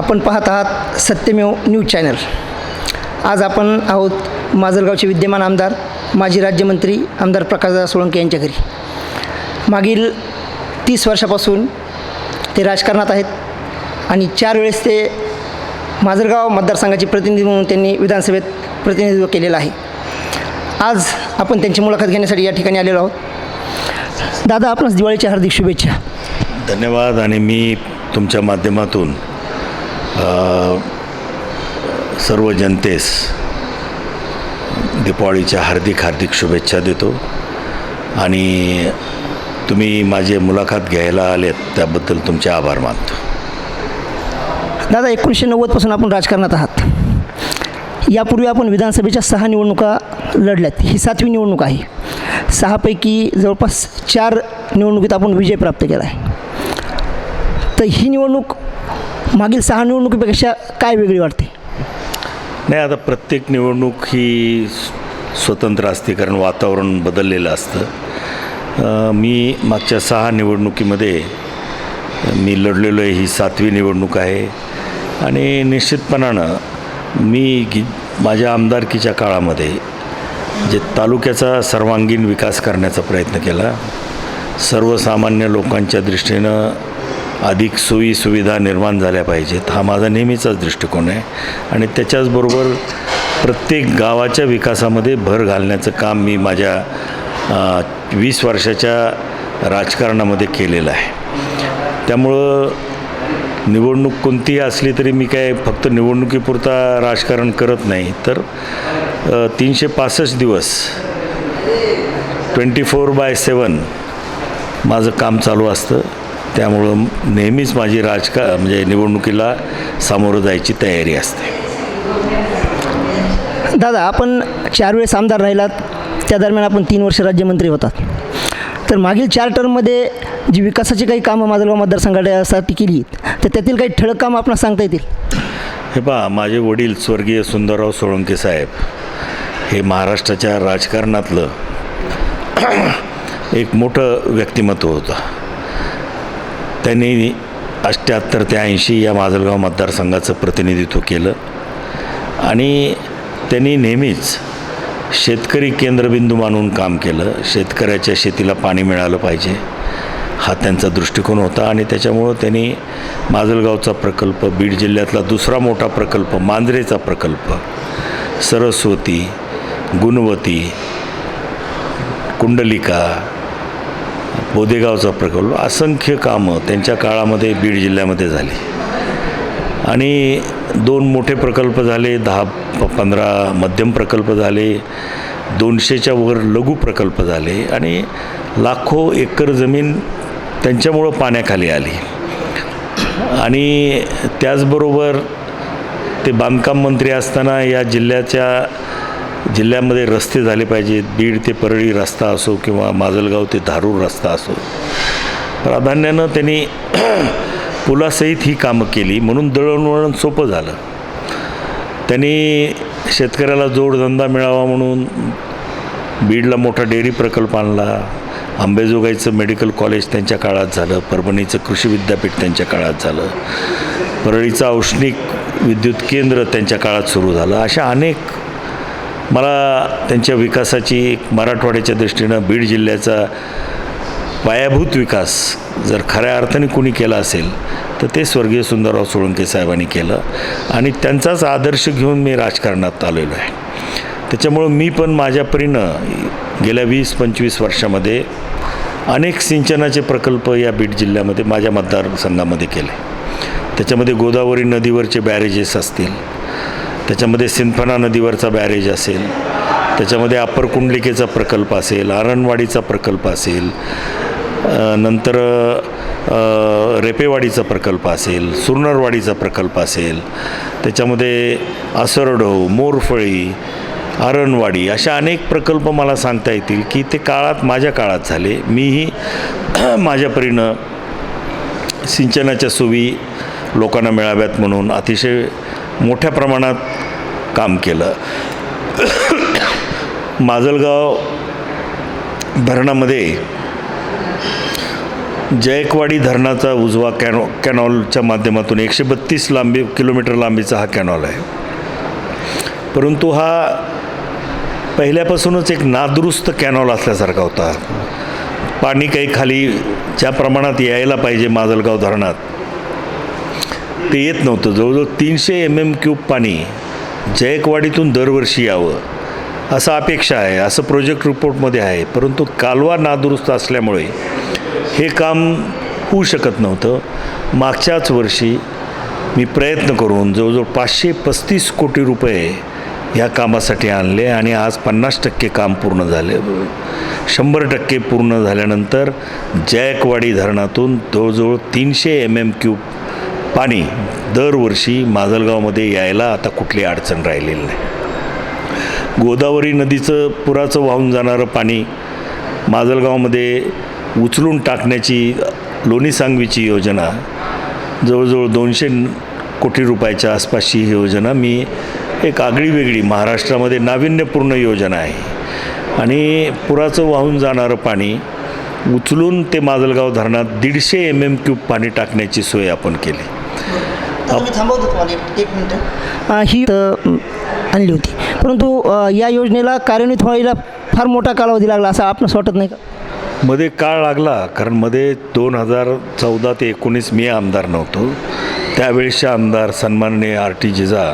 आपण पाहत आहात सत्यमेव न्यूज चॅनल. आज आपण आहोत माजलगावचे विद्यमान आमदार माजी राज्यमंत्री आमदार प्रकाशदादा सोळंके यांच्या घरी. मागील 30 वर्षापासून ते राजकारणात आहेत आणि 4 वेळेस ते माजलगाव मतदारसंघाचे प्रतिनिधी म्हणून त्यांनी विधानसभेत प्रतिनिधित्व केलेलं आहे. आज आपण त्यांची मुलाखत घेण्यासाठी या ठिकाणी आलेलो आहोत. दादा, आपणास दिवाळीच्या हार्दिक शुभेच्छा. धन्यवाद. आणि मी तुमच्या माध्यमातून सर्व जनतेस दीपावलीच्या हार्दिक शुभेच्छा देतो आणि तुम्ही माझी मुलाखत घ्यायला आलेत त्याबद्दल तुमचे आभार मानतो. दादा, 1990 पासून आपण राजकारणात आहात. यापूर्वी आपण विधानसभेच्या 6 निवडणुका लढल्यात. ही 7वी निवडणूक आहे. 6 पैकी जवळपास 4 निवडणुकीत आपण विजय प्राप्त केला आहे. तर ही निवडणूक मागील 6 निवडणुकीपेक्षा काय वेगळी वाटते? नाही, आता प्रत्येक निवडणूक ही स्वतंत्र असते कारण वातावरण बदललेलं असतं. मी मागच्या 6 निवडणुकीमध्ये मी लढलेलो आहे. ही 7वी निवडणूक आहे आणि निश्चितपणानं मी माझ्या आमदारकीच्या काळामध्ये जे तालुक्याचा सर्वांगीण विकास करण्याचा प्रयत्न केला, सर्वसामान्य लोकांच्या दृष्टीनं अधिक सोयीसुविधा निर्माण झाल्या पाहिजेत, हा माझा नेहमीचाच दृष्टिकोन आहे. आणि त्याच्याचबरोबर प्रत्येक गावाच्या विकासामध्ये भर घालण्याचं काम मी माझ्या 20 वर्षाच्या राजकारणामध्ये केलेलं आहे. त्यामुळं निवडणूक कोणतीही असली तरी मी काय फक्त निवडणुकीपुरता राजकारण करत नाही, तर 365 दिवस 24/7 माझं काम चालू असतं. त्यामुळं नेहमीच माझी म्हणजे निवडणुकीला सामोरं जायची तयारी असते. दादा, आपण 4 वेळेस आमदार राहिलात. त्या दरम्यान आपण 3 वर्ष राज्यमंत्री होतात. तर मागील 4 टर्ममध्ये जी विकासाची काही कामं माजलगाव मतदारसंघासाठी केली, तर त्यातील काही ठळक कामं आपणास सांगता येतील? हे पहा, माझे वडील स्वर्गीय सुंदरराव सोळंके साहेब हे महाराष्ट्राच्या राजकारणातलं एक मोठं व्यक्तिमत्व होतं. त्यांनी 78 ते 80 या माजलगाव मतदारसंघाचं प्रतिनिधित्व केलं आणि त्यांनी नेहमीच शेतकरी केंद्रबिंदू मानून काम केलं. शेतकऱ्याच्या शेतीला पाणी मिळालं पाहिजे हा त्यांचा दृष्टिकोन होता आणि त्याच्यामुळं त्यांनी माजलगावचा प्रकल्प, बीड जिल्ह्यातला दुसरा मोठा प्रकल्प मांजरेचा प्रकल्प, सरस्वती, गुणवती, कुंडलिका, बोदेगावचा प्रकल्प, असंख्य कामं त्यांच्या काळामध्ये बीड जिल्ह्यामध्ये झाली. आणि 2 मोठे प्रकल्प झाले, 10-15 मध्यम प्रकल्प झाले, 200च्या वर लघु प्रकल्प झाले आणि लाखो एकर जमीन त्यांच्यामुळं पाण्याखाली आली. आणि त्याचबरोबर ते बांधकाम मंत्री असताना या जिल्ह्यामध्ये रस्ते झाले पाहिजेत. बीड ते परळी रस्ता असो किंवा माजलगाव ते धारूर रस्ता असो, प्राधान्यानं त्यांनी पुलासहित ही कामं केली. म्हणून दळणवळण सोपं झालं. त्यांनी शेतकऱ्याला जोडधंदा मिळावा म्हणून बीडला मोठा डेअरी प्रकल्प आणला. अंबेजोगाईचं मेडिकल कॉलेज त्यांच्या काळात झालं. परभणीचं कृषी विद्यापीठ त्यांच्या काळात झालं. परळीचं औष्णिक विद्युत केंद्र त्यांच्या काळात सुरू झालं. अशा अनेक मला त्यांच्या विकासाची मराठवाड्याच्या दृष्टीनं बीड जिल्ह्याचा पायाभूत विकास जर खऱ्या अर्थाने कुणी केला असेल तर ते स्वर्गीय सुंदरराव सोळंके साहेबांनी केलं आणि त्यांचाच आदर्श घेऊन मी राजकारणात आलेलो आहे. त्याच्यामुळं मी पण माझ्या परीनं गेल्या 20-25 वर्षामध्ये अनेक सिंचनाचे प्रकल्प या बीड जिल्ह्यामध्ये माझ्या मतदारसंघामध्ये केले. त्याच्यामध्ये गोदावरी नदीवरचे बॅरेजेस असतील, त्याच्यामध्ये सिंदफणा नदीवरचा बॅरेज असेल, त्याच्यामध्ये अप्पर कुंडलिकेचा प्रकल्प असेल, आरणवाडीचा प्रकल्प असेल, नंतर रेपेवाडीचा प्रकल्प असेल, सुरनरवाडीचा प्रकल्प असेल, त्याच्यामध्ये असरडो, मोरफळी, आरणवाडी अशा अनेक प्रकल्प मला सांगता येतील की ते माझ्या काळात झाले. मीही माझ्या परीनं सिंचनाच्या सोयी लोकांना मिळाव्यात म्हणून अतिशय मोठ्या प्रमाणात काम केलं. माजलगाव धरणामध्ये जायकवाडी धरणाचा उजवा कॅनॉलच्या माध्यमातून 132 किलोमीटर लांबीचा हा कॅनॉल आहे. परंतु हा पहिल्यापासूनच एक नादुरुस्त कॅनॉल असल्यासारखा होता. पाणी काही खाली ज्या प्रमाणात यायला पाहिजे माजलगाव धरणात ते येत नव्हतं. जवळजवळ 300 MM³ पाणी जायकवाडीतून दरवर्षी यावं असं अपेक्षा आहे, असं प्रोजेक्ट रिपोर्टमध्ये आहे. परंतु कालवा नादुरुस्त असल्यामुळे हे काम होऊ शकत नव्हतं. मागच्याच वर्षी मी प्रयत्न करून जवळजवळ 535 कोटी रुपये ह्या कामासाठी आणले आणि आज 50% काम पूर्ण झाले. 100% पूर्ण झाल्यानंतर जायकवाडी धरणातून जवळजवळ 300 MM³ पाणी दरवर्षी माजलगावमध्ये यायला आता कुठली अडचण राहिलेली नाही. गोदावरी नदीचं पुराचं वाहून जाणारं पाणी माजलगावमध्ये उचलून टाकण्याची लोणी सांगवीची योजना जवळजवळ 200 कोटी रुपयाच्या आसपासची ही योजना मी एक आगळीवेगळी महाराष्ट्रामध्ये नाविन्यपूर्ण योजना आहे. आणि पुराचं वाहून जाणारं पाणी उचलून ते माजलगाव धरणात 150 MM³ पाणी टाकण्याची सोय आपण केली. मी थांबवतो तुम्हाला एक मिनटं. ही आणली होती, परंतु या योजनेला कार्यान्वित व्हायला फार मोठा कालावधी लागला असं आपणास वाटत नाही का? मध्ये काळ लागला, कारण मध्ये 2014 ते 19 मी आमदार नव्हतो. त्यावेळेसचे आमदार सन्माननीय RT जिजा,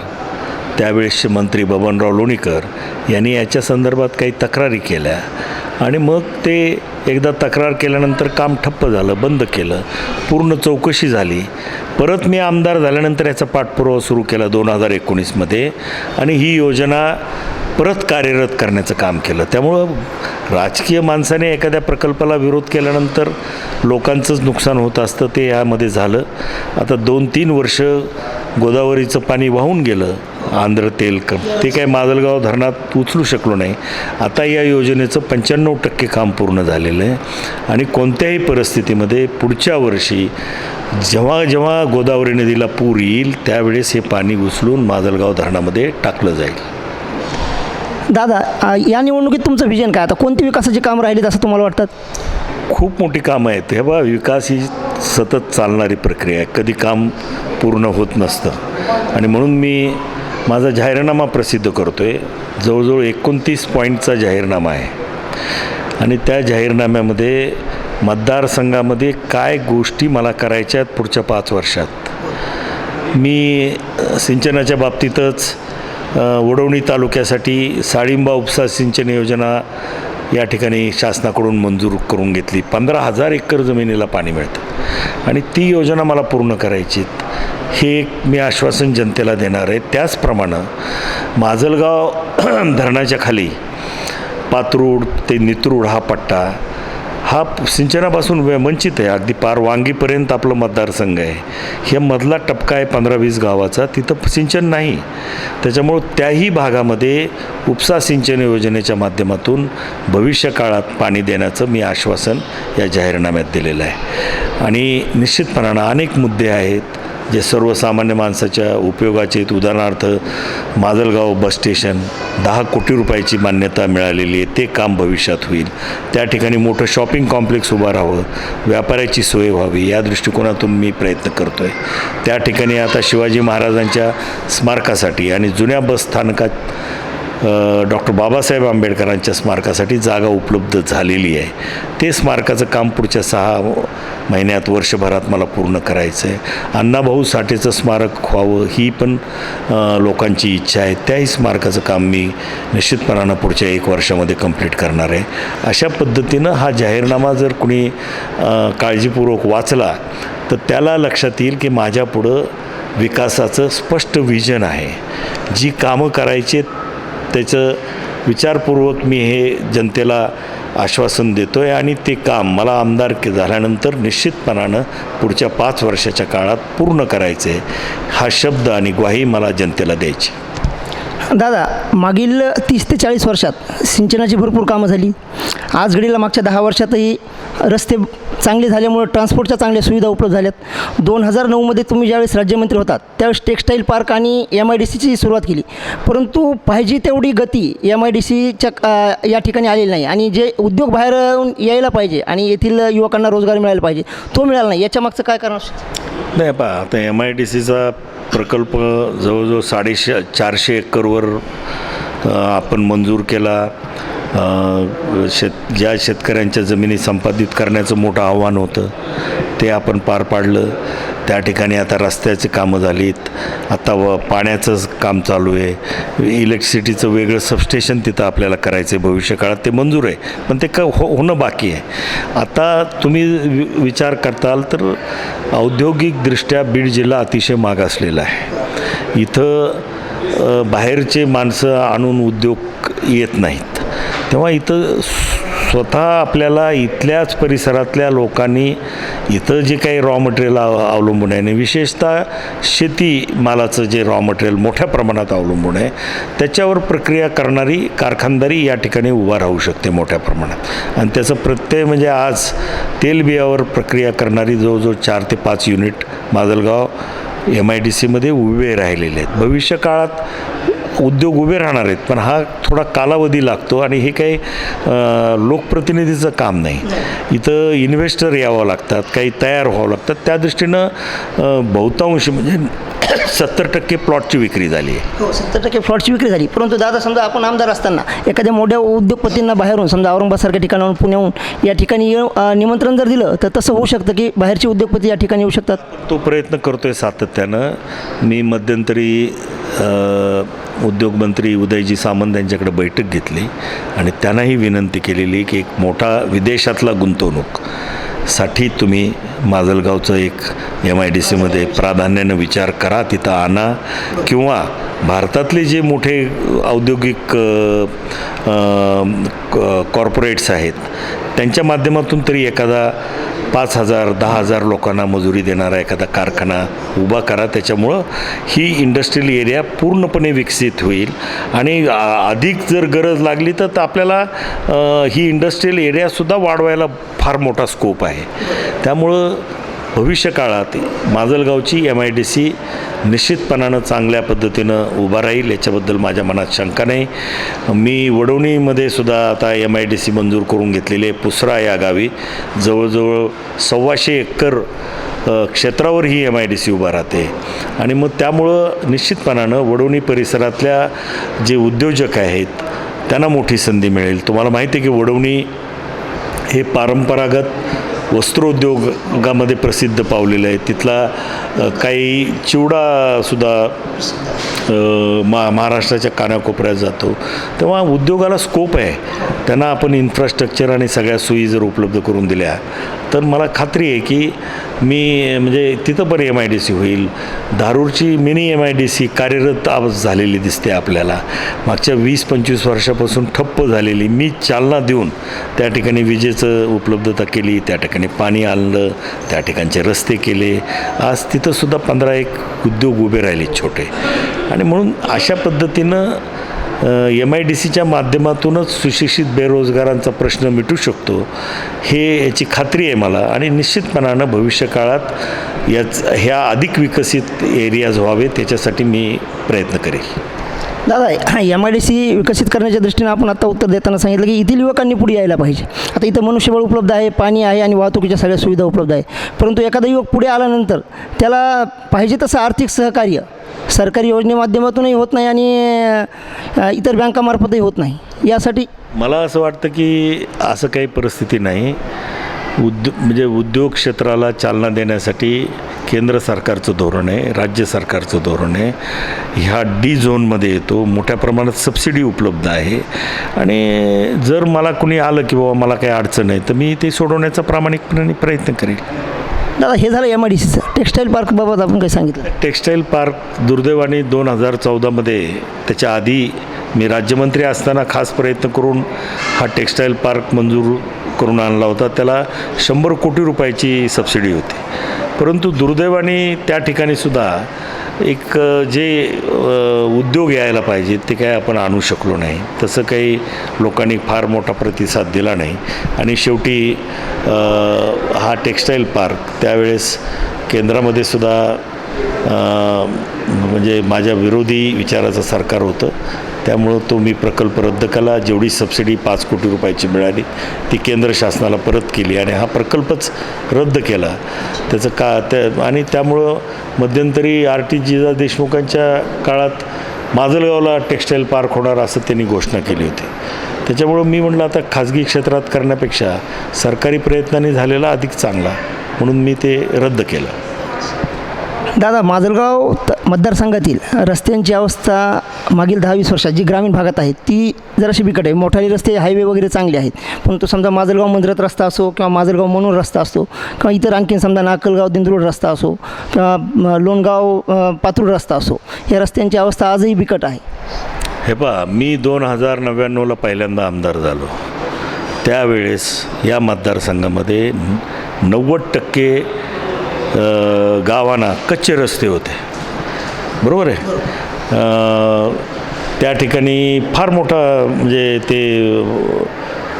त्यावेळेसचे मंत्री बबनराव लोणीकर यांनी याच्या संदर्भात काही तक्रारी केल्या आणि मग ते एकदा तक्रार केल्यानंतर काम ठप्प झालं, बंद केलं. पूर्ण चौकशी झाली. परत मी आमदार झाल्यानंतर याचा पाठपुरावा सुरू केला 2019मध्ये आणि ही योजना परत कार्यरत करण्याचं काम केलं. त्यामुळं राजकीय माणसाने एखाद्या प्रकल्पाला विरोध केल्यानंतर लोकांचंच नुकसान होत असतं, ते यामध्ये झालं. आता 2-3 वर्ष गोदावरीचं पाणी वाहून गेलं, आंध्र तेल ते काय माजलगाव धरणात उचलू शकलो नाही. आता या योजनेचं 95% काम पूर्ण झालेलं आहे आणि कोणत्याही परिस्थितीमध्ये पुढच्या वर्षी जेव्हा जेव्हा गोदावरी नदीला पूर येईल त्यावेळेस हे पाणी उचलून माजलगाव धरणामध्ये टाकलं जाईल. दादा, या निवडणुकीत तुमचं व्हिजन काय? आता कोणती विकासाची कामं राहिलीत असं तुम्हाला वाटतात? खूप मोठी कामं आहेत. हे बघा, विकास ही सतत चालणारी प्रक्रिया आहे, कधी काम पूर्ण होत नसतं आणि म्हणून मी माझा जाहीरनामा प्रसिद्ध करतो आहे. जवळजवळ 29 पॉईंटचा जाहीरनामा आहे आणि त्या जाहीरनाम्यामध्ये मतदारसंघामध्ये काय गोष्टी मला करायच्या आहेत पुढच्या 5 वर्षात. मी सिंचनाच्या बाबतीतच वडवणी तालुक्यासाठी साळिंबा उपसा सिंचन योजना या ठिकाणी शासनाकडून मंजूर करून घेतली. 15,000 एकर जमिनीला पाणी मिळतं आणि ती योजना मला पूर्ण करायची. हे मी आश्वासन जनतेला देणार आहे. त्याचप्रमाणे माजलगाव धरणाच्या खाली पात्रूड ते नित्रूड हा पट्टा हा सिंचनापासून वंचित आहे. अगदी पार वांगीपर्यंत आपलं मतदारसंघ आहे. हे मधला टप्का आहे 15-20 गावाचा, तिथं सिंचन नाही. त्याच्यामुळं त्याही भागामध्ये उपसा सिंचन योजनेच्या माध्यमातून भविष्य काळात पाणी देण्याचं मी आश्वासन या जाहीरनाम्यात दिलेलं आहे. आणि निश्चितपणानं अनेक मुद्दे आहेत जे सर्वसामान्य माणसाच्या उपयोगाचे आहेत. उदाहरणार्थ माजलगाव बस स्टेशन 10 कोटी रुपयाची मान्यता मिळालेली आहे, ते काम भविष्यात होईल. त्या ठिकाणी मोठं शॉपिंग कॉम्प्लेक्स उभं राहावं, व्यापाऱ्याची सोय व्हावी या दृष्टिकोनातून मी प्रयत्न करतो आहे. त्या ठिकाणी आता शिवाजी महाराजांच्या स्मारकासाठी आणि जुन्या बस स्थानकात डॉक्टर बाबासाहेब आंबेडकरांच्या स्मारकासाठी जागा उपलब्ध झालेली आहे. ते स्मारकाचं काम पुढच्या 6 महिन्यात वर्षभरात मला पूर्ण करायचं आहे. अण्णाभाऊ साठेचं स्मारक व्हावं ही पण लोकांची इच्छा आहे. त्याही स्मारकाचं काम मी निश्चितपणानं पुढच्या 1 वर्षामध्ये कंप्लीट करणार आहे. अशा पद्धतीनं हा जाहीरनामा जर कुणी काळजीपूर्वक वाचला तर त्याला लक्षात येईल की माझ्यापुढं विकासाचं स्पष्ट विजन आहे. जी कामं करायची त्याचं विचारपूर्वक मी हे जनतेला आश्वासन देतो आहे आणि ते काम मला आमदार झाल्यानंतर निश्चितपणानं पुढच्या 5 वर्षाच्या काळात पूर्ण करायचं आहे. हा शब्द आणि ग्वाही मला जनतेला द्यायची. दादा, मागील 30 ते 40 वर्षात सिंचनाची भरपूर कामं झाली. आज घडीला मागच्या 10 वर्षातही रस्ते चांगले झाल्यामुळे ट्रान्सपोर्टच्या चांगल्या सुविधा उपलब्ध झाल्यात. 2009मध्ये तुम्ही ज्यावेळेस राज्यमंत्री होतात त्यावेळेस टेक्स्टाईल पार्क आणि MIDCची सुरुवात केली, परंतु पाहिजे तेवढी गती MIDCच्या या ठिकाणी आलेली नाही आणि जे उद्योग बाहेरून यायला पाहिजे आणि येथील युवकांना रोजगार मिळायला पाहिजे तो मिळाला नाही. याच्या मागचं काय कारण असतं? नाही पहा, आता MIDCचा प्रकल्प जवळजवळ 450 एकरवर आपण मंजूर केला. ज्या शेतकऱ्यांच्या जमिनी संपादित करण्याचं मोठं आव्हान होतं ते आपण पार पाडलं. त्या ठिकाणी आता रस्त्याची कामं झालीत, आता पाण्याचं काम चालू आहे, इलेक्ट्रिसिटीचं वेगळं सबस्टेशन तिथं आपल्याला करायचं आहे. भविष्य काळात ते मंजूर आहे, पण ते होणं बाकी आहे. आता तुम्ही विचार करताल तर औद्योगिकदृष्ट्या बीड जिल्हा अतिशय मागासलेला आहे. इथं बाहेरचे माणसं आणून उद्योग येत नाहीत. तेव्हा इथं स्वतः आपल्याला इथल्याच परिसरातल्या लोकांनी इथं जे काही रॉ मटेरियल अवलंबून आहे, विशेषतः शेती मालाचं जे रॉ मटेरियल मोठ्या प्रमाणात अवलंबून आहे त्याच्यावर प्रक्रिया करणारी कारखानदारी या ठिकाणी उभा राहू शकते मोठ्या प्रमाणात. आणि त्याचं प्रत्यय म्हणजे आज तेलबियावर प्रक्रिया करणारी जवळजवळ 4 ते 5 युनिट माजलगाव MIDCमध्ये उभे राहिलेले आहेत. भविष्य काळात उद्योग उभे राहणार आहेत, पण हा थोडा कालावधी लागतो आणि हे काही लोकप्रतिनिधीचं काम नाही. इथं इन्व्हेस्टर यावं लागतात, काही तयार व्हावं लागतात. त्या दृष्टीनं बहुतांश म्हणजे 70% प्लॉटची विक्री झाली आहे. हो, 70% प्लॉटची विक्री झाली. परंतु दादा, समजा आपण आमदार असताना एखाद्या मोठ्या उद्योगपतींना बाहेरून समजा औरंगाबादसारख्या ठिकाणाहून पुण्याहून या ठिकाणी निमंत्रण जर दिलं तर तसं होऊ शकतं की बाहेरचे उद्योगपती या ठिकाणी येऊ शकतात. तो प्रयत्न करतो आहे सातत्यानं. मी मध्यंतरी उद्योगमंत्री उदयजी सामंत यांच्याकडे बैठक घेतली आणि त्यांनाही विनंती केलेली की एक मोठा विदेशातला गुंतवणूकसाठी तुम्ही माजलगावचं एक MIDCमध्ये प्राधान्यानं विचार करा, तिथं आणा. किंवा भारतातले जे मोठे औद्योगिक कॉर्पोरेट्स आहेत त्यांच्या माध्यमातून तरी एखादा 5,000 10,000 लोकांना मजुरी देणारा एखादा कारखाना उभा करा. त्याच्यामुळं ही इंडस्ट्रियल एरिया पूर्णपणे विकसित होईल आणि अधिक जर गरज लागली तर आपल्याला ही इंडस्ट्रियल एरियासुद्धा वाढवायला फार मोठा स्कोप आहे. त्यामुळं भविष्य काळात माजलगावची MIDC निश्चितपणानं चांगल्या पद्धतीनं उभा राहील, याच्याबद्दल माझ्या मनात शंका नाही. मी वडवणीमध्ये सुद्धा आता MIDC मंजूर करून घेतलेली आहे. पुसरा या गावी जवळजवळ 125 एकर क्षेत्रावर ही MIDC उभा राहते आणि मग त्यामुळं निश्चितपणानं वडवणी परिसरातल्या जे उद्योजक आहेत त्यांना मोठी संधी मिळेल. तुम्हाला माहिती आहे की वडवणी हे परंपरागत वस्त्रोद्योगामध्ये प्रसिद्ध पावलेलं आहे. तिथला काही चिवडासुद्धा महाराष्ट्राच्या कानाकोपऱ्यात जातो. तेव्हा उद्योगाला स्कोप आहे. त्यांना आपण इन्फ्रास्ट्रक्चर आणि सगळ्या सोयी जर उपलब्ध करून दिल्या तर मला खात्री आहे की म्हणजे तिथं पण MIDC होईल. धारूरची मिनी MIDC कार्यरत आज झालेली दिसते आपल्याला. मागच्या 20-25 वर्षापासून ठप्प झालेली मी चालना देऊन त्या ठिकाणी विजेचं उपलब्धता केली, त्या ठिकाणी पाणी आणलं, त्या ठिकाणचे रस्ते केले. आज तिथंसुद्धा 15 एक उद्योग उभे राहिले छोटे. आणि म्हणून अशा पद्धतीनं MIDCच्या माध्यमातूनच सुशिक्षित बेरोजगारांचा प्रश्न मिटू शकतो याची खात्री आहे मला. आणि निश्चितपणानं भविष्य काळात ह्या अधिक विकसित एरियाज व्हावे त्याच्यासाठी मी प्रयत्न करेल. दादा, MIDC विकसित करण्याच्या दृष्टीनं आपण आता उत्तर देताना सांगितलं की इथील युवकांनी पुढे यायला पाहिजे. आता इथं मनुष्यबळ उपलब्ध आहे, पाणी आहे आणि वाहतुकीच्या सगळ्या सुविधा उपलब्ध आहे. परंतु एखादा युवक पुढे आल्यानंतर त्याला पाहिजे तसं आर्थिक सहकार्य सरकारी योजनेमाध्यमातूनही होत नाही आणि इतर बँकामार्फतही होत नाही. यासाठी मला असं वाटतं की असं काही परिस्थिती नाही. म्हणजे उद्योग क्षेत्राला चालना देण्यासाठी केंद्र सरकारचं धोरण आहे, राज्य सरकारचं धोरण आहे. ह्या D झोनमध्ये येतो. मोठ्या प्रमाणात सबसिडी उपलब्ध आहे आणि जर मला कुणी आलं की बाबा मला काही अडचण आहे तर मी ते सोडवण्याचा प्रामाणिकपणे प्रयत्न करेल. दादा, हे झालं MIDCचं. टेक्स्टाईल पार्कबाबत आपण काही सांगितलं. टेक्स्टाईल पार्क दुर्दैवाने 2014मध्ये त्याच्या आधी मी राज्यमंत्री असताना खास प्रयत्न करून हा टेक्स्टाईल पार्क मंजूर करून आणला होता. त्याला 100 कोटी रुपयाची सबसिडी होती. परंतु दुर्दैवाने त्या ठिकाणीसुद्धा एक जे उद्योग यायला पाहिजे ते काय आपण आणू शकलो नाही. तसं काही लोकांनी फार मोठा प्रतिसाद दिला नाही आणि शेवटी हा टेक्स्टाईल पार्क त्यावेळेस केंद्रामध्ये सुद्धा म्हणजे माझ्या विरोधी विचाराचं सरकार होतं, त्यामुळं तो मी प्रकल्प रद्द केला. जेवढी सबसिडी 5 कोटी रुपयाची मिळाली ती केंद्र शासनाला परत केली आणि हा प्रकल्पच रद्द केला. त्याचं आणि त्यामुळं मध्यंतरी RT जिजा देशमुखांच्या काळात माजलगावला टेक्स्टाईल पार्क होणार असं त्यांनी घोषणा केली होती. त्याच्यामुळं मी म्हटलं आता खाजगी क्षेत्रात करण्यापेक्षा सरकारी प्रयत्नांनी झालेला अधिक चांगला, म्हणून मी ते रद्द केलं. दादा, माजलगाव मतदारसंघातील रस्त्यांची अवस्था मागील 10-20 वर्षात जी ग्रामीण भागात आहे ती जराशी बिकट आहे. मोठाले रस्ते, हायवे वगैरे चांगले आहेत, परंतु समजा माजलगाव मंदिरात रस्ता असो किंवा माजलगाव म्हणून रस्ता असतो किंवा इतर आणखीन समजा नाकलगाव दिंदरूड रस्ता असो किंवा लोणगाव पात्रूड रस्ता असो, या रस्त्यांची अवस्था आजही बिकट आहे. हे पहा, मी 2099ला पहिल्यांदा आमदार झालो. त्यावेळेस या मतदारसंघामध्ये 90% गावांना कच्चे रस्ते होते, बरोबर आहे. त्या ठिकाणी फार मोठा म्हणजे ते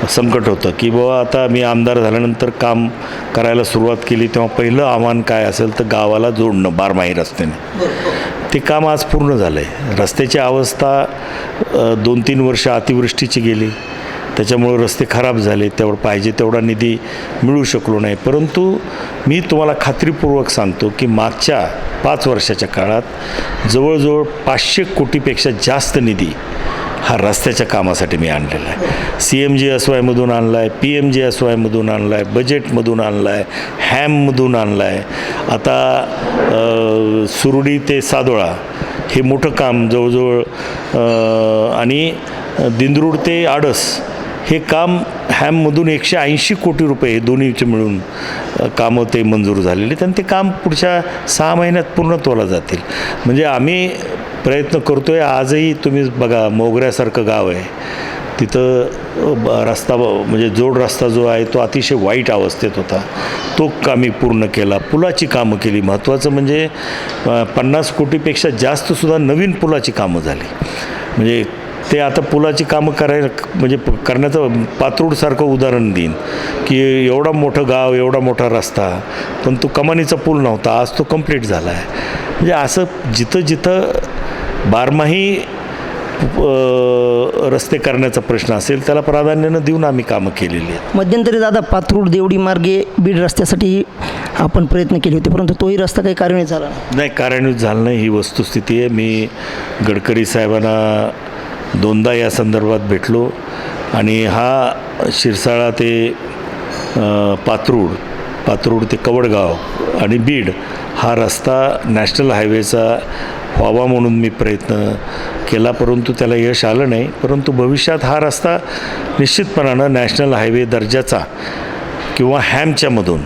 संकट होतं की बाबा आता मी आमदार झाल्यानंतर काम करायला सुरुवात केली तेव्हा पहिलं आव्हान काय असेल तर गावाला जोडणं बारमाही रस्त्याने. ते काम आज पूर्ण झालं आहे. रस्त्याची अवस्था 2-3 वर्ष अतिवृष्टीची गेली, त्याच्यामुळे रस्ते खराब झाले, पाहिजे तेवढा निधी मिळू शकलो नाही. परंतु मी तुम्हाला खात्रीपूर्वक सांगतो की मागच्या 5 वर्षाच्या काळात जवळजवळ 500 कोटीपेक्षा जास्त निधी हा रस्त्याच्या कामासाठी मी आणलेला आहे. CMGSYमधून आणला आहे, PMGSYमधून आणला आहे, बजेटमधून आणला आहे, हॅममधून आणला आहे. आता सुरडी ते सादोळा हे मोठं काम जवळजवळ आणि दिंदरूड ते आडस हे काम हॅममधून 180 कोटी रुपये हे दोन्हीचे मिळून कामं ते मंजूर झालेले आहेत आणि ते काम पुढच्या 6 महिन्यात पूर्णत्वाला जातील. म्हणजे आम्ही प्रयत्न करतो आहे. आजही तुम्ही बघा, मोगऱ्यासारखं गाव आहे, तिथं रस्ता म्हणजे जोड रस्ता जो आहे तो अतिशय वाईट अवस्थेत होता, तो आम्ही पूर्ण केला. पुलाची कामं केली. महत्त्वाचं म्हणजे 50 कोटीपेक्षा जास्तसुद्धा नवीन पुलाची कामं झाली. म्हणजे ते आता पुलाची कामं म्हणजे करण्याचं पात्रूडसारखं उदाहरण देईन की एवढा मोठं गाव, एवढा मोठा रस्ता, पण तो कमानीचा पूल नव्हता, आज तो कंप्लीट झाला आहे. म्हणजे असं जिथं बारमाही रस्ते करण्याचा प्रश्न असेल त्याला प्राधान्यानं देऊन आम्ही कामं केलेली आहेत. मध्यंतरी दादा पात्रूड देवडी मार्गे बीड रस्त्यासाठी आपण प्रयत्न केले होते, परंतु तोही रस्ता काही कार्यान्वित झाला नाही. कार्यान्वित झाला नाही, ही वस्तुस्थिती आहे. मी गडकरी साहेबांना 2दा या संदर्भात भेटलो आणि हा शिरसाळा ते पात्रूड ते कवडगाव आणि बीड हा रस्ता नॅशनल हायवेचा व्हावा म्हणून मी प्रयत्न केला, परंतु त्याला यश आलं नाही. परंतु भविष्यात हा रस्ता निश्चितपणानं नॅशनल हायवे दर्जाचा किंवा हॅमच्यामधून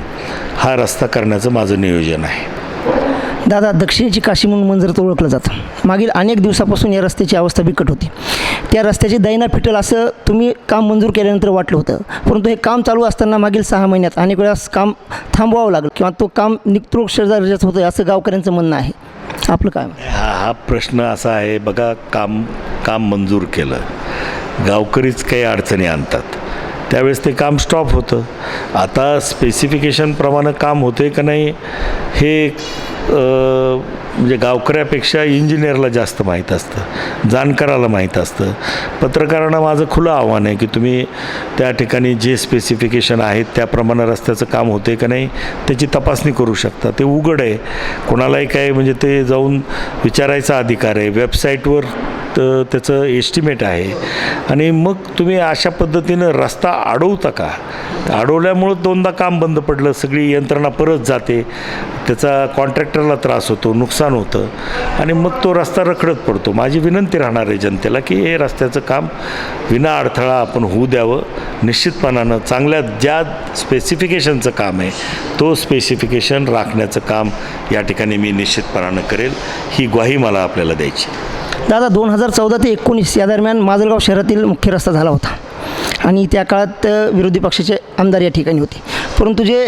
हा रस्ता करण्याचं माझं नियोजन आहे. दादा, दक्षिणेची काशी म्हणून मंजरात ओळखलं जातं. मागील अनेक दिवसापासून या रस्त्याची अवस्था बिकट होती. त्या रस्त्याची दैना फिटल असं तुम्ही काम मंजूर केल्यानंतर वाटलं होतं, परंतु हे काम चालू असताना मागील 6 महिन्यात अनेक वेळा काम थांबवावं लागलं किंवा तो काम निकृष्ट दर्जाचं होतं असं गावकऱ्यांचं म्हणणं आहे. आपलं काय? हा प्रश्न असा आहे बघा, काम मंजूर केलं, गावकरीच काही अडचणी आणतात, त्यावेळेस ते काम स्टॉप होतं. आता स्पेसिफिकेशनप्रमाणे काम होतं आहे का नाही हे म्हणजे गावकऱ्यापेक्षा इंजिनियरला जास्त माहीत असतं, जाणकाराला माहीत असतं. पत्रकारांना माझं खुलं आव्हान आहे की तुम्ही त्या ठिकाणी जे स्पेसिफिकेशन आहेत त्याप्रमाणे रस्त्याचं काम होते का नाही त्याची तपासणी करू शकता. ते उघड आहे, कोणालाही काय म्हणजे ते जाऊन विचारायचा अधिकार आहे. वेबसाईटवर त्याचं एस्टिमेट आहे आणि मग तुम्ही अशा पद्धतीनं रस्ता अडवता का? अडवल्यामुळं 2दा काम बंद पडलं, सगळी यंत्रणा परत जाते, त्याचा कॉन्ट्रॅक्टरला त्रास होतो, नुकसान होतं आणि मग तो रस्ता रखडत पडतो. माझी विनंती राहणार आहे जनतेला की हे रस्त्याचं काम विना अडथळा आपण होऊ द्यावं. निश्चितपणानं चांगल्या ज्या स्पेसिफिकेशनचं काम आहे तो स्पेसिफिकेशन राखण्याचं काम या ठिकाणी मी निश्चितपणानं करेल, ही ग्वाही मला आपल्याला द्यायची. दादा, 2014 ते 19 या दरम्यान माजलगाव शहरातील मुख्य रस्ता झाला होता आणि त्या काळात विरोधी पक्षाचे आमदार या ठिकाणी होते, परंतु जे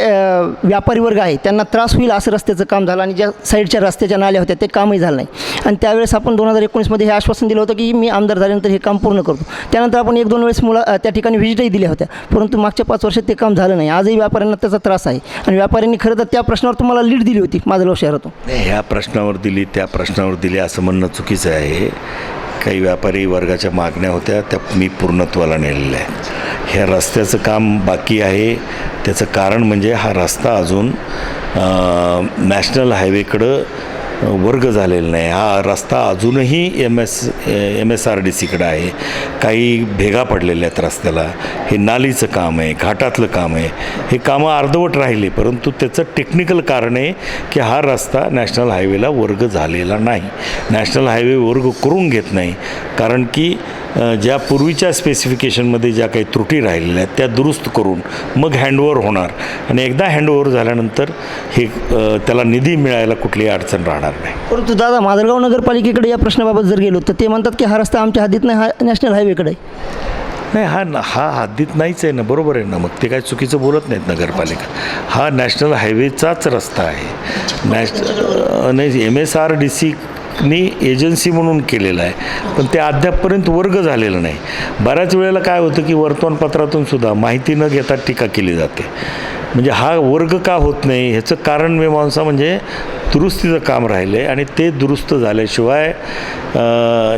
व्यापारी वर्ग आहे त्यांना त्रास होईल असं रस्त्याचं काम झालं आणि ज्या साईडच्या रस्त्याच्या नाल्या होत्या ते कामही झालं नाही. आणि त्यावेळेस आपण 2019मध्ये हे आश्वासन दिलं होतं की मी आमदार झाल्यानंतर हे काम पूर्ण करतो. त्यानंतर आपण 1-2 वेळेस त्या ठिकाणी व्हिजिटही दिल्या होत्या, परंतु मागच्या 5 वर्षात ते काम झालं नाही. आजही व्यापाऱ्यांना त्याचा त्रास आहे आणि व्यापाऱ्यांनी खरं तर त्या प्रश्नावर तुम्हाला लीड दिली होती माजलगाव शहरातून. ह्या प्रश्नावर दिली त्या प्रश्नावर दिली असं म्हणणं चुकीचं आहे. काही व्यापारी वर्गाच्या मागण्या होत्या त्या मी पूर्णत्वाला नेलेल्या आहेत. ह्या रस्त्याचं काम बाकी आहे. त्याचं कारण म्हणजे हा रस्ता अजून नॅशनल हायवेकडं वर्ग झालेला नाही. हा रस्ता अजूनही MSRDCकडं आहे. काही भेगा पडलेल्या आहेत रस्त्याला. हे नालीचं काम आहे, घाटातलं काम आहे. हे कामं अर्धवट राहिले, परंतु त्याचं टेक्निकल कारण आहे की हा रस्ता नॅशनल हायवेला वर्ग झालेला नाही. नॅशनल हायवे वर्ग करून घेत नाही, कारण की ज्या पूर्वीच्या स्पेसिफिकेशनमध्ये ज्या काही त्रुटी राहिलेल्या आहेत त्या दुरुस्त करून मग हँडओव्हर होणार. आणि एकदा हँडओव्हर झाल्यानंतर हे त्याला निधी मिळायला कुठलीही अडचण राहणार नाही. परंतु दादा, माजलगाव नगरपालिकेकडे या प्रश्नाबाबत जर गेलो तर ते म्हणतात की हा रस्ता आमच्या हद्दीत नाही, हा नॅशनल हायवेकडे आहे. नाही, हा हद्दीत नाहीच आहे ना. बरोबर आहे ना. मग ते काय चुकीचं बोलत नाहीत नगरपालिका. हा नॅशनल हायवेचाच रस्ता आहे. नाही, MSRDCनी एजन्सी म्हणून केलेलं आहे, पण ते अद्यापपर्यंत वर्ग झालेलं नाही. बऱ्याच वेळेला काय होतं की वर्तमानपत्रातून सुद्धा माहिती न घेता टीका केली जाते. म्हणजे हा वर्ग का होत नाही ह्याचं कारण मीमांसा म्हणजे दुरुस्तीचं काम राहिलं आहे आणि ते दुरुस्त झाल्याशिवाय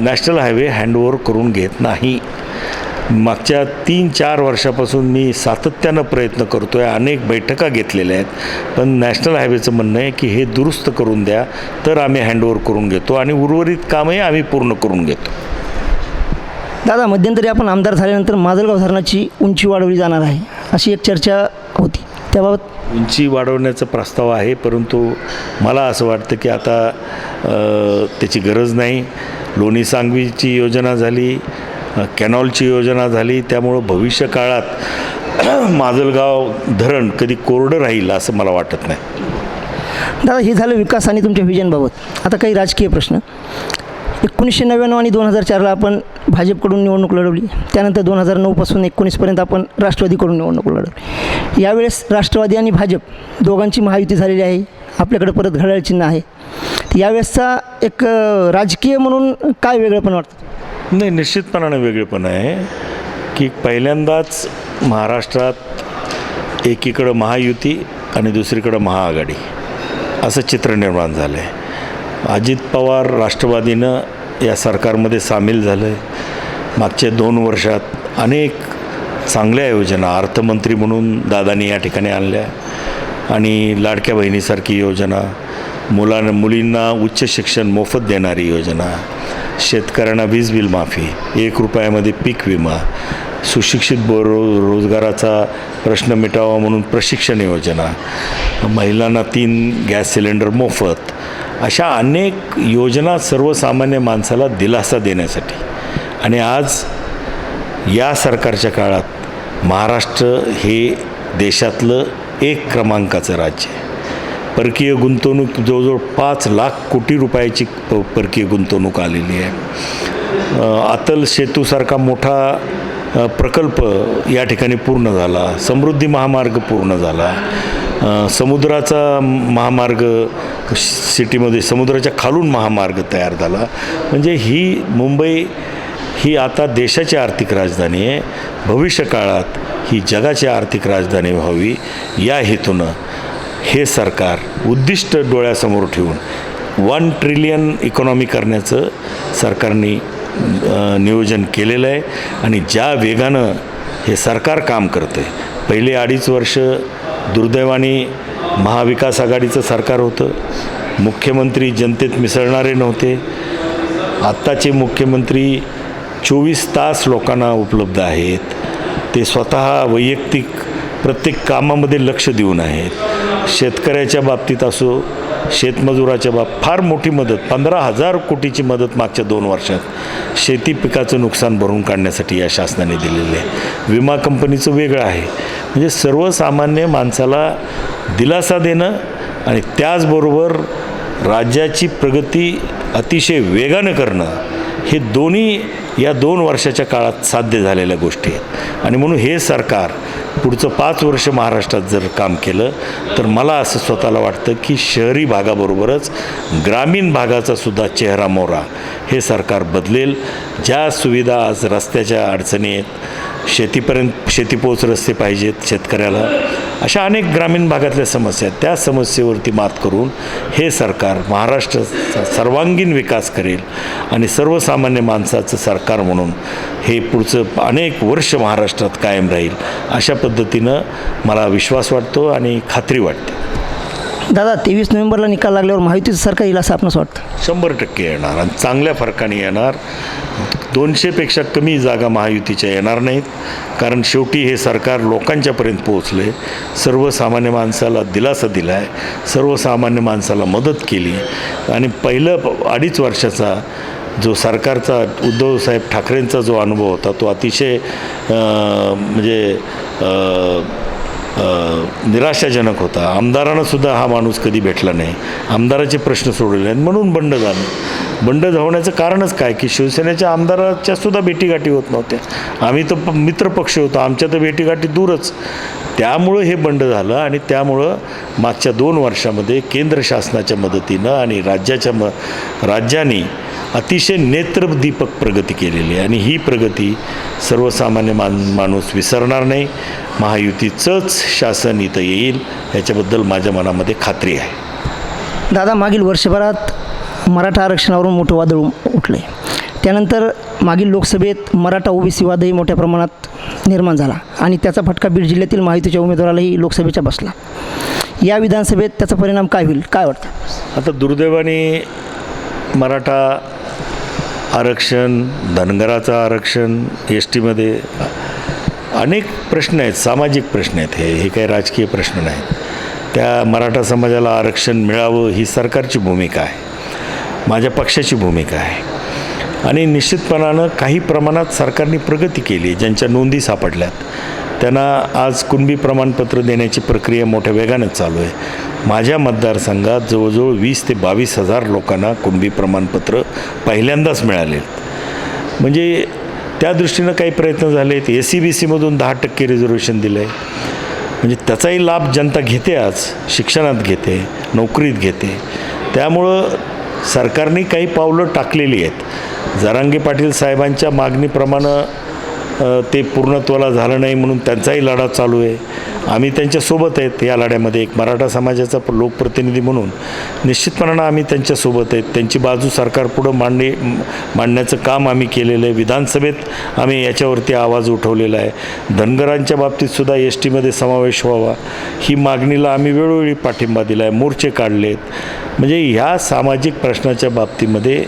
नॅशनल हायवे हँडओव्हर करून घेत नाही. मागच्या 3-4 वर्षापासून मी सातत्यानं प्रयत्न करतो आहे. अनेक बैठका घेतलेल्या आहेत, पण नॅशनल हायवेचं म्हणणं आहे की हे दुरुस्त करून द्या, तर आम्ही हँडओव्हर करून घेतो आणि उर्वरित कामही आम्ही पूर्ण करून घेतो. दादा, मध्यंतरी आपण आमदार झाल्यानंतर माजलगाव धरणाची उंची वाढवली जाणार आहे अशी एक चर्चा होती. त्याबाबत उंची वाढवण्याचा प्रस्ताव आहे, परंतु मला असं वाटतं की आता त्याची गरज नाही. लोणी सांगवीची योजना झाली, कॅनॉलची योजना झाली, त्यामुळं भविष्य काळात माजलगाव धरण कधी कोरडं राहील असं मला वाटत नाही. दादा, हे झालं विकास आणि तुमच्या व्हिजनबाबत. आता काही राजकीय प्रश्न. 1999 आणि 2004ला आपण भाजपकडून निवडणूक लढवली. त्यानंतर 2009पासून 19पर्यंत आपण राष्ट्रवादीकडून निवडणूक लढवली. यावेळेस राष्ट्रवादी आणि भाजप दोघांची महायुती झालेली आहे. आपल्याकडे परत घड्याळ चिन्ह आहे. यावेळेसचा एक राजकीय म्हणून काय वेगळं पण वाटतं? नाही, निश्चितपणाने वेगळेपण आहे की पहिल्यांदाच महाराष्ट्रात एकीकडं महायुती आणि दुसरीकडं महाआघाडी असं चित्र निर्माण झालं आहे. अजित पवार राष्ट्रवादीनं या सरकारमध्ये सामील झालं आहे. मागच्या 2 वर्षात अनेक चांगल्या योजना अर्थमंत्री म्हणून दादांनी या ठिकाणी आणल्या आणि लाडक्या बहिणीसारखी योजना, मुलींना उच्च शिक्षण मोफत देणारी योजना, शेतकऱ्यांना वीज बिल माफी, 1 रुपयामध्ये पीक विमा, सुशिक्षित रोजगाराचा प्रश्न मिटावा म्हणून प्रशिक्षण योजना, महिलांना 3 गॅस सिलेंडर मोफत, अशा अनेक योजना सर्वसामान्य माणसाला दिलासा देण्यासाठी. आणि आज या सरकारच्या काळात महाराष्ट्र हे देशातलं 1 क्रमांकाचं राज्य आहे. परकीय गुंतवणूक जवळजवळ 5 लाख कोटी रुपयाची परकीय गुंतवणूक आलेली आहे. अतल सेतूसारखा मोठा प्रकल्प या ठिकाणी पूर्ण झाला. समृद्धी महामार्ग पूर्ण झाला. समुद्राचा महामार्ग सिटीमध्ये समुद्राच्या खालून महामार्ग तयार झाला. म्हणजे ही मुंबई ही आता देशाची आर्थिक राजधानी आहे. भविष्य काळात ही जगाची आर्थिक राजधानी व्हावी या हेतूनं हे सरकार उद्दिष्ट डोळ्यासमोर ठेवून 1 ट्रिलियन इकॉनॉमी करण्याचं सरकारने नियोजन केलेलं आहे. आणि ज्या वेगानं हे सरकार काम करतं आहे, पहिले 2.5 वर्ष दुर्दैवाने महाविकास आघाडीचं सरकार होतं. मुख्यमंत्री जनतेत मिसळणारे नव्हते. आत्ताचे मुख्यमंत्री 24 तास लोकांना उपलब्ध आहेत. ते स्वतः वैयक्तिक प्रत्येक कामामध्ये लक्ष देऊन आहेत. शेतकऱ्याच्या बाबतीत असो, शेतमजुराच्या फार मोठी मदत, 15,000 कोटीची मदत मागच्या 2 वर्षात शेती पिकाचं नुकसान भरून काढण्यासाठी या शासनाने दिलेलं आहे. विमा कंपनीचं वेगळं आहे. म्हणजे सर्वसामान्य माणसाला दिलासा देणं आणि त्याचबरोबर राज्याची प्रगती अतिशय वेगानं करणं, हे दोन्ही या 2 वर्षाच्या काळात साध्य झालेल्या गोष्टी आहेत. आणि म्हणून हे सरकार पुढचं 5 वर्ष महाराष्ट्रात जर काम केलं तर मला असं स्वतःला वाटतं की शहरी भागाबरोबरच ग्रामीण भागाचा सुद्धा चेहरा मोहरा हे सरकार बदलेल. ज्या सुविधा आज रस्त्याच्या अडचणी आहेत, शेतीपोच रस्ते पाहिजेत शेतकऱ्याला, अशा अनेक ग्रामीण भागातल्या समस्या आहेत, त्या समस्येवरती मात करून हे सरकार महाराष्ट्राचा सर्वांगीण विकास करेल आणि सर्वसामान्य माणसाचं सरकार म्हणून हे पुढचं अनेक वर्ष महाराष्ट्रात कायम राहील, अशा पद्धतीनं मला विश्वास वाटतो आणि खात्री वाटते. दादा, 23 नोव्हेंबरला निकाल लागल्यावर महायुतीचं सरकार येईल असं आपणास वाटतं? 100% येणार आणि चांगल्या फरकाने येणार. 200पेक्षा कमी जागा महायुतीच्या येणार नाहीत, कारण शेवटी हे सरकार लोकांच्यापर्यंत पोहोचले, सर्वसामान्य माणसाला दिलासा दिला आहे, सर्वसामान्य माणसाला मदत केली. आणि पहिलं 2.5 वर्षाचा जो सरकारचा उद्धवसाहेब ठाकरेंचा जो अनुभव होता तो अतिशय निराशाजनक होता. आमदारांनासुद्धा हा माणूस कधी भेटला नाही, आमदाराचे प्रश्न सोडवले नाहीत, म्हणून बंड झालं. बंड होण्याचं कारणच काय की शिवसेनेच्या आमदाराच्या सुद्धा भेटीगाठी होत नव्हत्या. आम्ही तर मित्रपक्ष होतो, आमच्या तर भेटीगाठी दूरच. त्यामुळं हे बंड झालं आणि त्यामुळं मागच्या 2 वर्षामध्ये केंद्र शासनाच्या मदतीनं आणि राज्याने अतिशय नेत्रदीपक प्रगती केलेली आहे आणि ही प्रगती सर्वसामान्य माणूस विसरणार नाही. महायुतीचंच शासन इथं येईल याच्याबद्दल माझ्या मनामध्ये खात्री आहे. दादा, मागील वर्षभरात मराठा आरक्षणावरून मोठं वादळ उठलं आहे. त्यानंतर मागील लोकसभेत मराठा ओबीसी वादही मोठ्या प्रमाणात निर्माण झाला आणि त्याचा फटका बीड जिल्ह्यातील महायुतीच्या उमेदवारालाही लोकसभेच्या बसला. या विधानसभेत त्याचा परिणाम काय होईल, काय वाटतं? आता दुर्दैवाने मराठा आरक्षण, धनगराचं आरक्षण, एस-टीमध्ये अनेक प्रश्न आहेत, सामाजिक प्रश्न आहेत. हे काही राजकीय प्रश्न नाहीत. त्या मराठा समाजाला आरक्षण मिळावं ही सरकारची भूमिका आहे, माझ्या पक्षाची भूमिका आहे. आणि निश्चितपणानं काही प्रमाणात सरकारने प्रगती केली. ज्यांच्या नोंदी सापडल्यात त्यांना आज कुणबी प्रमाणपत्र देण्याची प्रक्रिया मोठ्या वेगानं चालू आहे. माझ्या मतदारसंघात जवळजवळ 20,000 ते 22,000 लोकांना कुणबी प्रमाणपत्र पहिल्यांदाच मिळाले. म्हणजे त्या दृष्टीनं काही प्रयत्न झाले. SC-BC-मधून 10% रिझर्वेशन दिलं आहे. म्हणजे त्याचाही लाभ जनता घेते, आज शिक्षणात घेते, नोकरीत घेते. त्यामुळं सरकारने काही पावलं टाकलेली आहेत. जरांगे पाटील साहेबांच्या मागणीप्रमाणे ते पूर्णत्वाला झालं नाही म्हणून त्यांचाही लढा चालू आहे. आम्ही त्यांच्यासोबत आहेत या लढ्यामध्ये. एक मराठा समाजाचा लोकप्रतिनिधी म्हणून निश्चितपणानं आम्ही त्यांच्यासोबत आहेत. त्यांची बाजू सरकारपुढं मांडण्याचं काम आम्ही केलेलं आहे. विधानसभेत आम्ही याच्यावरती आवाज उठवलेला आहे. धनगरांच्या बाबतीतसुद्धा ST-मध्ये समावेश व्हावा ही मागणीला आम्ही वेळोवेळी पाठिंबा दिला आहे, मोर्चे काढलेत. म्हणजे ह्या सामाजिक प्रश्नाच्या बाबतीमध्ये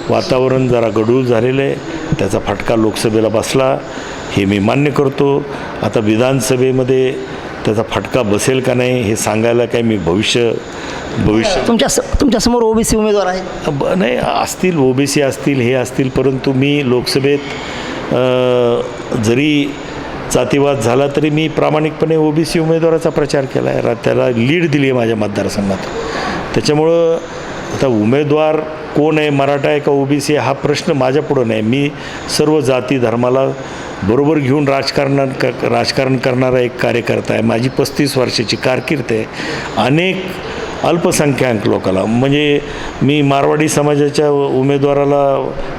वातावरण जरा गढूळ झालेलं आहे. त्याचा फटका लोकसभेला बसला हे मी मान्य करतो. आता विधानसभेमध्ये त्याचा फटका बसेल का नाही हे सांगायला काय मी भविष्य तुमच्यासमोर OBC उमेदवार आहेत? नाही, असतील OBC असतील, हे असतील, परंतु मी लोकसभेत जरी जातीवाद झाला तरी मी प्रामाणिकपणे OBC उमेदवाराचा प्रचार केला आहे, त्याला लीड दिली आहे माझ्या मतदारसंघात. त्याच्यामुळं आता उमेदवार कोण आहे, मराठा आहे का OBC हा प्रश्न माझ्यापुढं नाही. मी सर्व जाती धर्माला बरोबर घेऊन राजकारण करणारा एक कार्यकर्ता आहे. माझी 35 वर्षाची कारकीर्द आहे. अनेक अल्पसंख्याक लोकांना, म्हणजे मी मारवाडी समाजाच्या उमेदवाराला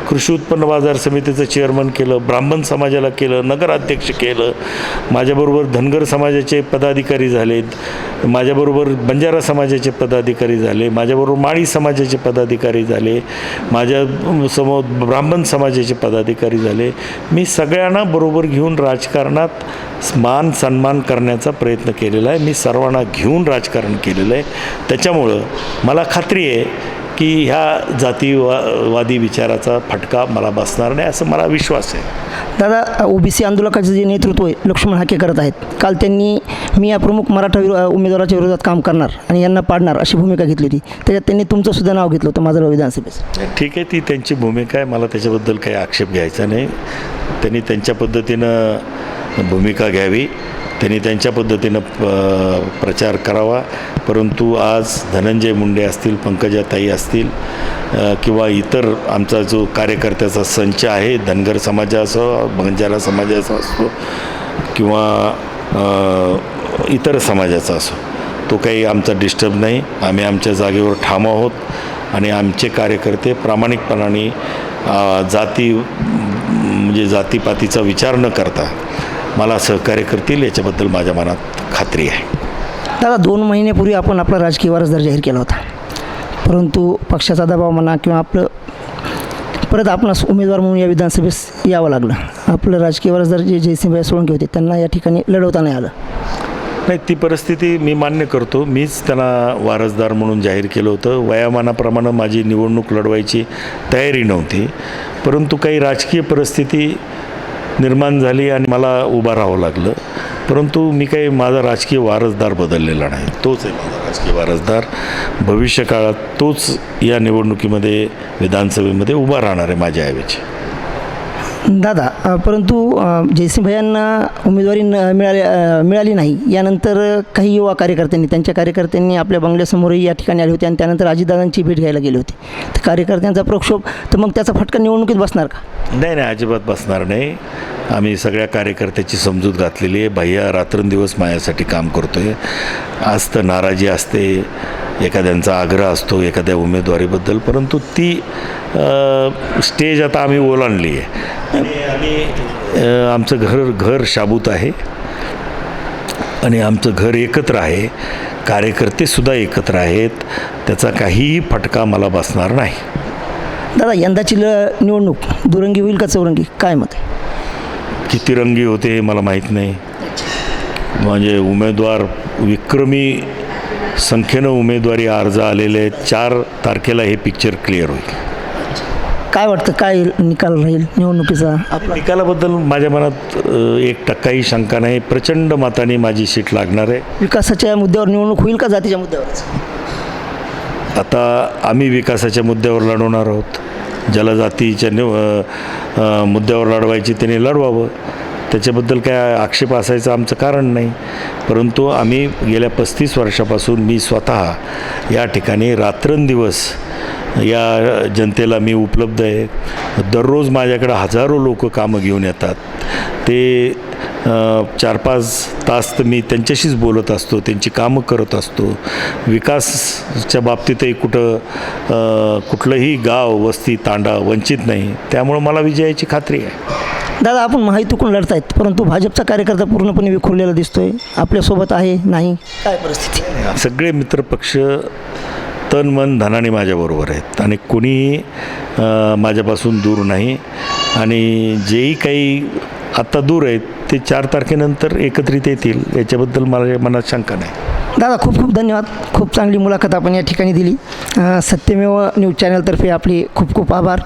कृषी उत्पन्न बाजार समितीचं चेअरमन केलं, ब्राह्मण समाजाला केलं, नगराध्यक्ष केलं. माझ्याबरोबर धनगर समाजाचे पदाधिकारी झालेत, माझ्याबरोबर बंजारा समाजाचे पदाधिकारी झाले, माझ्याबरोबर माळी समाजाचे पदाधिकारी झाले, माझ्यासमोर ब्राह्मण समाजाचे पदाधिकारी झाले. मी सगळ्यांना बरोबर घेऊन राजकारणात मान सन्मान करण्याचा प्रयत्न केलेला आहे. मी सर्वांना घेऊन राजकारण केलेलं आहे. त्याच्यामुळं मला खात्री आहे की ह्या जातीवादी विचाराचा फटका मला बसणार नाही, असं मला विश्वास आहे. दादा, OBC आंदोलकाचं जे नेतृत्व आहे लक्ष्मण हाके करत आहेत. काल त्यांनी मी या प्रमुख मराठा उमेदवाराच्या विरोधात काम करणार आणि यांना पाडणार अशी भूमिका घेतली होती. त्याच्यात त्यांनी तुमचं सुद्धा नाव घेतलं होतं माजलगाव विधानसभेचं. ठीक आहे, ती त्यांची भूमिका आहे, मला त्याच्याबद्दल काही आक्षेप घ्यायचा नाही. त्यांनी त्यांच्या पद्धतीनं भूमिका घ्यावी, त्यांनी त्यांच्या पद्धतीनं प्रचार करावा. परंतु आज धनंजय मुंडे असतील, पंकजाताई असतील, किंवा इतर आमचा जो कार्यकर्त्याचा संच आहे, धनगर समाजा असो, बंजारा समाजाचा असो किंवा इतर समाजाचा असो, तो काही आमचा डिस्टर्ब नाही. आम्ही आमच्या जागेवर ठाम आहोत आणि आमचे कार्यकर्ते प्रामाणिकपणाने म्हणजे जातीपातीचा विचार न करता मला सहकार्य करतील याच्याबद्दल माझ्या मनात खात्री आहे. दादा 2 महिन्यापूर्वी आपण आपला राजकीय वारसदार जाहीर केला होता, परंतु पक्षाचा दबाव म्हणा किंवा आपलं परत आपणास उमेदवार म्हणून या विधानसभेस यावं लागलं. आपलं राजकीय वारसदार जे जयसिंहभाई सोळंके होते त्यांना या ठिकाणी लढवता नाही आलं. नाही, ती परिस्थिती मी मान्य करतो. मीच त्यांना वारसदार म्हणून जाहीर केलं होतं. वयामानाप्रमाणे माझी निवडणूक लढवायची तयारी नव्हती, परंतु काही राजकीय परिस्थिती निर्माण झाली आणि मला उभं राहावं लागलं. परंतु मी काही माझा राजकीय वारसदार बदललेला नाही. तोच आहे माझा राजकीय वारसदार. भविष्यकाळात तोच या निवडणुकीमध्ये विधानसभेमध्ये उभा राहणार आहे माझ्याऐवजी. दादा परंतु जयसिंहभाईंना उमेदवारी मिळाली नाही. यानंतर काही युवा त्यांच्या कार्यकर्त्यांनी आपल्या बंगल्यासमोरही या ठिकाणी आले होते आणि त्यानंतर अजितदादांची भेट घ्यायला गेले होते. तर कार्यकर्त्यांचा प्रक्षोभ, तर मग त्याचा फटका निवडणुकीत बसणार का? नाही, अजिबात बसणार नाही. आम्ही सगळ्या कार्यकर्त्याची समजूत घातलेली आहे. भैया रात्रंदिवस माझ्यासाठी काम करतो आहे. आज तर नाराजी असते, एखाद्यांचा आग्रह असतो एखाद्या उमेदवारीबद्दल, परंतु ती स्टेज आता आम्ही ओलांडली आहे आणि आमचं घर शाबूत आहे आणि आमचं घर एकत्र आहे. कार्यकर्तेसुद्धा एकत्र आहेत. त्याचा काहीही फटका मला बसणार नाही. दादा यंदाची निवडणूक दुरंगी होईल का चौरंगी, काय मत आहे? किती रंगी होते हे मला माहीत नाही. म्हणजे उमेदवार विक्रमी संख्येनं उमेदवारी अर्ज आलेले आहेत. 4 तारखेला हे पिक्चर क्लिअर होईल. काय वाटतं, काय निकाल राहील निवडणुकीचा? निकालाबद्दल माझ्या मनात 1% शंका नाही. प्रचंड मताने माझी सीट लागणार आहे. विकासाच्या मुद्द्यावर निवडणूक होईल का जातीच्या मुद्द्यावरच? आता आम्ही विकासाच्या मुद्द्यावर लढवणार आहोत. ज्याला जातीच्या मुद्द्यावर लढवायची त्याने लढवावं. त्याच्याबद्दल काय आक्षेप असायचं आमचं कारण नाही. परंतु आम्ही गेल्या 35 वर्षापासून मी स्वतः या ठिकाणी रात्रंदिवस या जनतेला मी उपलब्ध आहे. दररोज माझ्याकडे हजारो लोक कामं घेऊन येतात. ते 4-5 तास तर मी त्यांच्याशीच बोलत असतो, त्यांची कामं करत असतो. विकासच्या बाबतीतही कुठलंही गाव, वस्ती, तांडा वंचित नाही. त्यामुळं मला विजयाची खात्री आहे. दादा आपण माहितीकडून लढतायत, परंतु भाजपचा कार्यकर्ता पूर्णपणे विखुरलेला दिसतोय. आपल्यासोबत आहे नाही, काय परिस्थिती? सगळे मित्रपक्ष तन मन धनाने माझ्याबरोबर आहेत आणि कोणीही माझ्यापासून दूर नाही. आणि जेही काही आत्ता दूर आहेत ते 4 तारखेनंतर एकत्रित येतील, याच्याबद्दल माझ्या मनात शंका नाही. दादा खूप खूप धन्यवाद. खूप चांगली मुलाखत आपण या ठिकाणी दिली. सत्यमेव न्यूज चॅनलतर्फे आपले खूप खूप आभार.